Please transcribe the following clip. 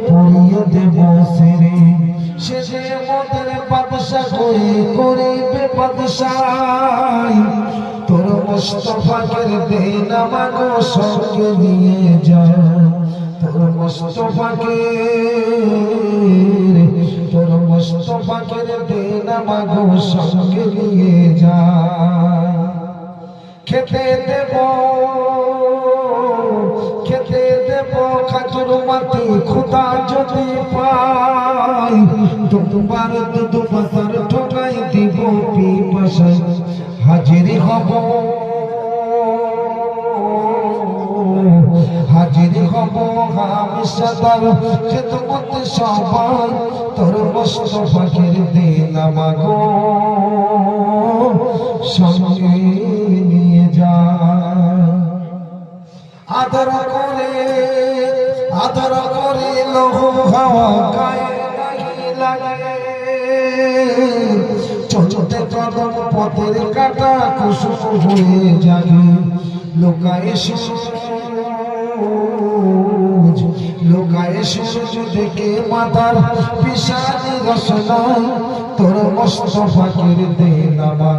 পড়িয়ে দেব সেরে শেষে মতের বাদশা করে করিবে বাদশাই তোর মুস্তাফাকের দেন আমাগো সঙ্গে নিয়ে যা তোর মুস্তাফাকের দেন আমাগো সঙ্গে নিয়ে যা খেতে দেব খাজুর মাটি খুদা যদি পাই তোমার দুধ পাতার ঠোকাই দিব পিপাসায় হাজির হব হামেশাদার খেদমত সবাই তোর মুস্তাফাকের দিন আমাগো সঙ্গে নিয়ে যা আদর করে লোহ হাওয়া গায়ে লাগে চলতে কদম পথের কাটা কুসুম হয়ে জাগে লোকায় সূর্য দেখে মাতার পিছানি রসনা তোর মুস্তাফাকের দেন আমার